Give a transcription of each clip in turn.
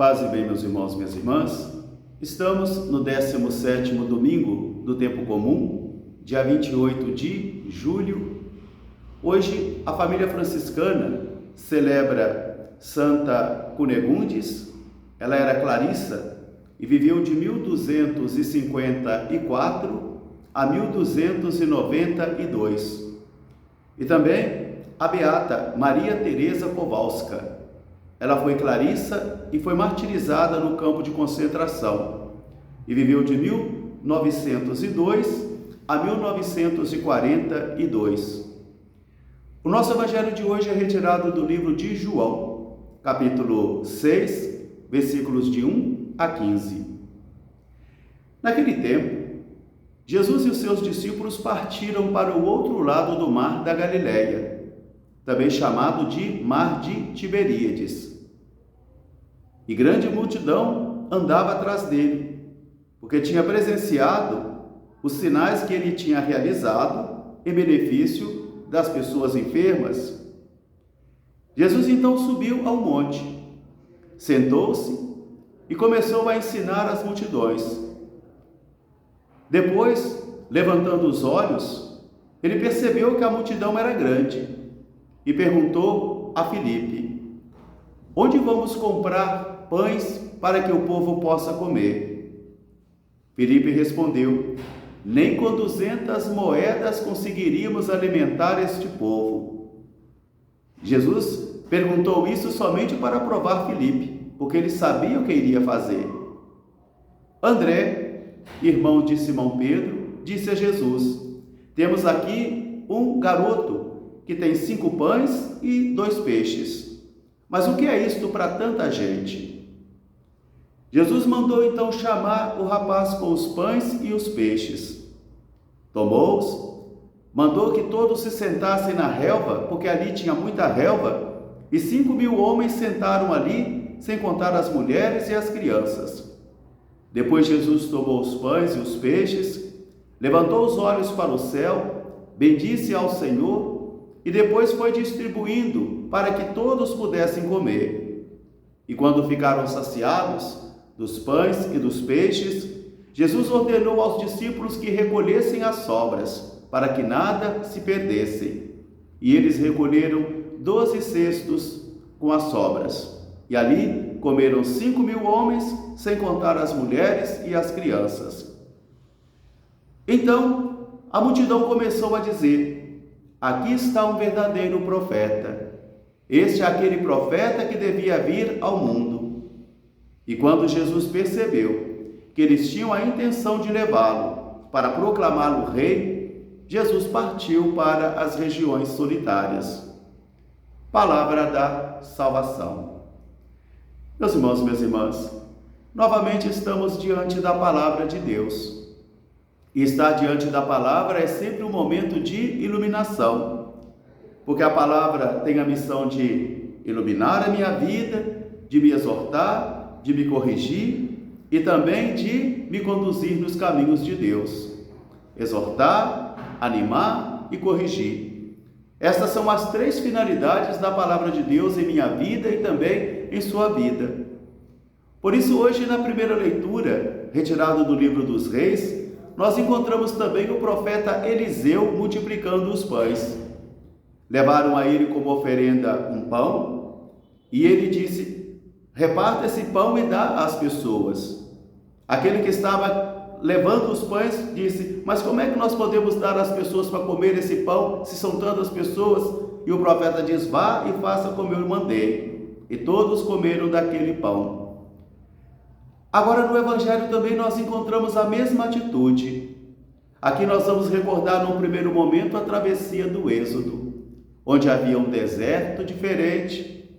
Paz e bem, meus irmãos e minhas irmãs. Estamos no 17º domingo do tempo comum, dia 28 de julho. Hoje a família franciscana celebra Santa Cunegundes. Ela era clarissa e viveu de 1254 a 1292. E também a beata Maria Teresa Kowalska. Ela foi clarissa e foi martirizada no campo de concentração e viveu de 1902 a 1942. O nosso evangelho de hoje é retirado do livro de João, capítulo 6, versículos de 1 a 15. Naquele tempo, Jesus e os seus discípulos partiram para o outro lado do mar da Galileia, também chamado de Mar de Tiberíades. E grande multidão andava atrás dele, porque tinha presenciado os sinais que ele tinha realizado em benefício das pessoas enfermas. Jesus então subiu ao monte, sentou-se e começou a ensinar as multidões. Depois, levantando os olhos, ele percebeu que a multidão era grande e perguntou a Filipe: onde vamos comprar pães para que o povo possa comer? Filipe respondeu: nem com 200 moedas conseguiríamos alimentar este povo. Jesus perguntou isso somente para provar Filipe, porque ele sabia o que iria fazer. André, irmão de Simão Pedro, disse a Jesus: temos aqui um garoto que tem 5 pães e 2 peixes. Mas o que é isto para tanta gente? Jesus mandou então chamar o rapaz com os pães e os peixes. Tomou-os, mandou que todos se sentassem na relva, porque ali tinha muita relva, e 5.000 homens sentaram ali, sem contar as mulheres e as crianças. Depois Jesus tomou os pães e os peixes, levantou os olhos para o céu, bendisse ao Senhor, e depois foi distribuindo para que todos pudessem comer. E quando ficaram saciados dos pães e dos peixes, Jesus ordenou aos discípulos que recolhessem as sobras, para que nada se perdesse. E eles recolheram 12 cestos com as sobras. E ali comeram 5.000 homens, sem contar as mulheres e as crianças. Então a multidão começou a dizer: aqui está um verdadeiro profeta. Este é aquele profeta que devia vir ao mundo. E quando Jesus percebeu que eles tinham a intenção de levá-lo para proclamá-lo rei, Jesus partiu para as regiões solitárias. Palavra da salvação. Meus irmãos e minhas irmãs, novamente estamos diante da palavra de Deus. E estar diante da palavra é sempre um momento de iluminação, porque a palavra tem a missão de iluminar a minha vida, de me exortar, de me corrigir e também de me conduzir nos caminhos de Deus. Exortar, animar e corrigir. Estas são as 3 finalidades da palavra de Deus em minha vida e também em sua vida. Por isso, hoje, na primeira leitura, retirado do livro dos Reis, nós encontramos também o profeta Eliseu multiplicando os pães. Levaram a ele como oferenda um pão e ele disse: reparta esse pão e dá às pessoas. Aquele que estava levando os pães disse: mas como é que nós podemos dar às pessoas para comer esse pão, se são tantas pessoas? E o profeta diz: vá e faça como eu mandei. E todos comeram daquele pão. Agora no Evangelho também nós encontramos a mesma atitude. Aqui nós vamos recordar num primeiro momento a travessia do Êxodo, onde havia um deserto diferente,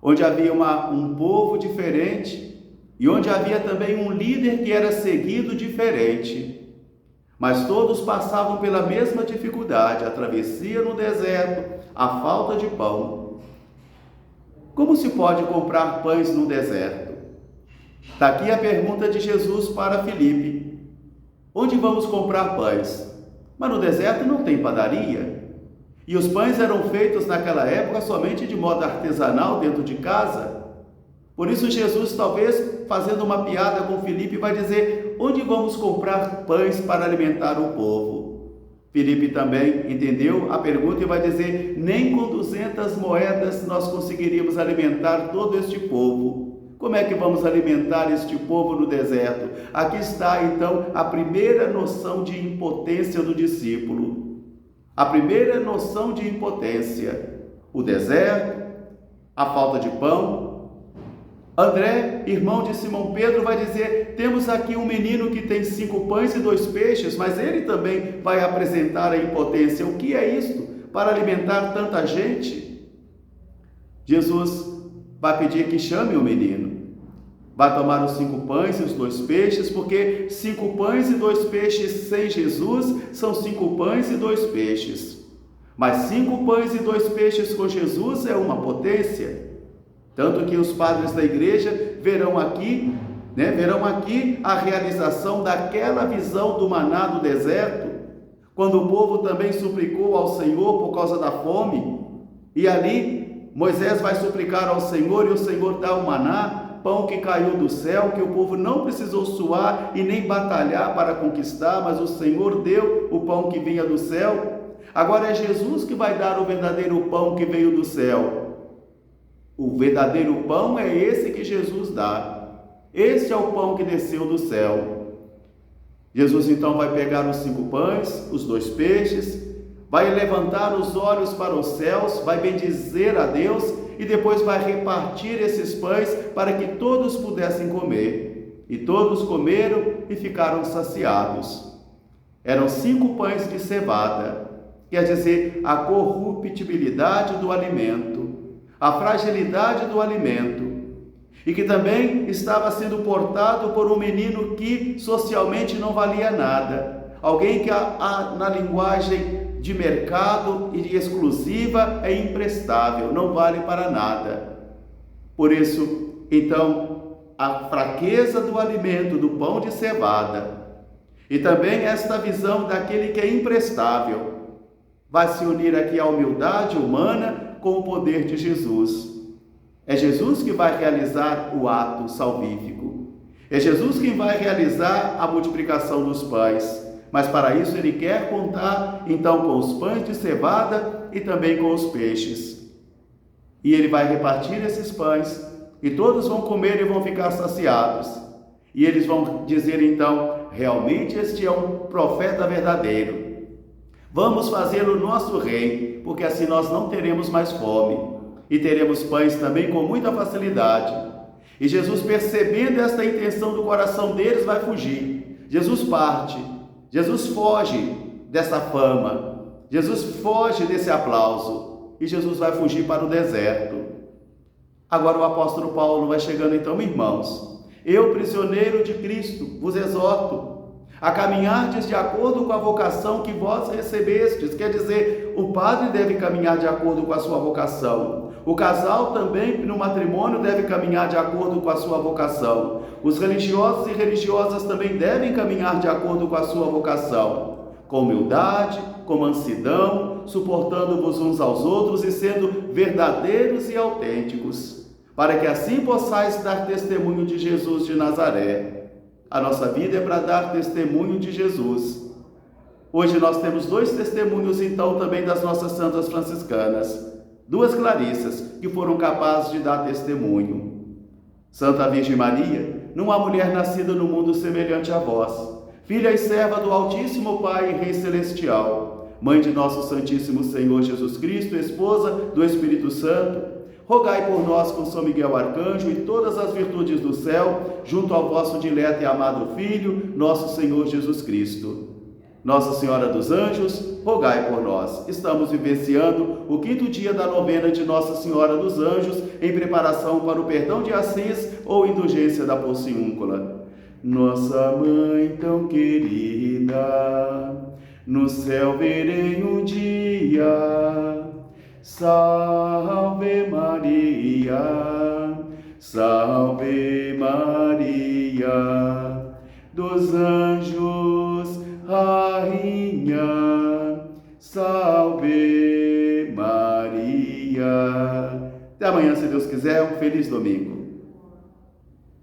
onde havia um povo diferente e onde havia também um líder que era seguido diferente. Mas todos passavam pela mesma dificuldade, a travessia no deserto, a falta de pão. Como se pode comprar pães no deserto? Está aqui a pergunta de Jesus para Filipe: onde vamos comprar pães? Mas no deserto não tem padaria. E os pães eram feitos naquela época somente de modo artesanal dentro de casa. Por isso Jesus, talvez fazendo uma piada com Filipe, vai dizer: onde vamos comprar pães para alimentar o povo? Filipe também entendeu a pergunta e vai dizer: nem com 200 moedas nós conseguiríamos alimentar todo este povo. Como é que vamos alimentar este povo no deserto? Aqui está então a primeira noção de impotência do discípulo. A primeira noção de impotência: o deserto, a falta de pão. André, irmão de Simão Pedro, vai dizer: temos aqui um menino que tem 5 pães e 2 peixes, mas ele também vai apresentar a impotência. O que é isto para alimentar tanta gente? Jesus vai pedir que chame o menino. Vai tomar os 5 pães e os 2 peixes, porque 5 pães e 2 peixes sem Jesus são 5 pães e 2 peixes. Mas 5 pães e 2 peixes com Jesus é uma potência. Tanto que os padres da igreja verão aqui a realização daquela visão do maná do deserto, quando o povo também suplicou ao Senhor por causa da fome, e ali Moisés vai suplicar ao Senhor e o Senhor dá o maná, pão que caiu do céu, que o povo não precisou suar e nem batalhar para conquistar, mas o Senhor deu o pão que vinha do céu. Agora é Jesus que vai dar o verdadeiro pão que veio do céu. O verdadeiro pão é esse que Jesus dá. Esse é o pão que desceu do céu. Jesus então vai pegar os 5 pães, os 2 peixes, vai levantar os olhos para os céus, vai bendizer a Deus e depois vai repartir esses pães para que todos pudessem comer. E todos comeram e ficaram saciados. Eram 5 pães de cevada, quer dizer, a corruptibilidade do alimento, a fragilidade do alimento, e que também estava sendo portado por um menino que socialmente não valia nada, alguém que na linguagem de mercado e de exclusiva é imprestável, não vale para nada. Por isso, então, a fraqueza do alimento, do pão de cevada, e também esta visão daquele que é imprestável, vai se unir aqui à humildade humana com o poder de Jesus. É Jesus que vai realizar o ato salvífico. É Jesus quem vai realizar a multiplicação dos pães. Mas para isso ele quer contar então com os pães de cevada e também com os peixes. E ele vai repartir esses pães e todos vão comer e vão ficar saciados. E eles vão dizer então: realmente este é um profeta verdadeiro. Vamos fazê-lo nosso rei, porque assim nós não teremos mais fome e teremos pães também com muita facilidade. E Jesus, percebendo esta intenção do coração deles, vai fugir. Jesus parte, Jesus foge dessa fama, Jesus foge desse aplauso e Jesus vai fugir para o deserto. Agora o apóstolo Paulo vai chegando então: irmãos, eu, prisioneiro de Cristo, vos exorto a caminhardes de acordo com a vocação que vós recebestes. Quer dizer, o padre deve caminhar de acordo com a sua vocação. O casal também, no matrimônio, deve caminhar de acordo com a sua vocação. Os religiosos e religiosas também devem caminhar de acordo com a sua vocação. Com humildade, com mansidão, suportando-vos uns aos outros e sendo verdadeiros e autênticos, para que assim possais dar testemunho de Jesus de Nazaré. A nossa vida é para dar testemunho de Jesus. Hoje nós temos 2 testemunhos, então, também das nossas santas franciscanas. 2 Clarissas que foram capazes de dar testemunho. Santa Virgem Maria, não há mulher nascida no mundo semelhante a vós, filha e serva do Altíssimo Pai e Rei Celestial, mãe de nosso Santíssimo Senhor Jesus Cristo, esposa do Espírito Santo. Rogai por nós com São Miguel Arcanjo e todas as virtudes do céu, junto ao vosso dileto e amado Filho, nosso Senhor Jesus Cristo. Nossa Senhora dos Anjos, rogai por nós. Estamos vivenciando o 5º dia da novena de Nossa Senhora dos Anjos, em preparação para o perdão de Assis ou indulgência da porciúncula. Nossa Mãe tão querida, no céu verei um dia. Salve Maria, salve Maria, dos anjos rainha, salve Maria. Até amanhã, se Deus quiser. Um feliz domingo.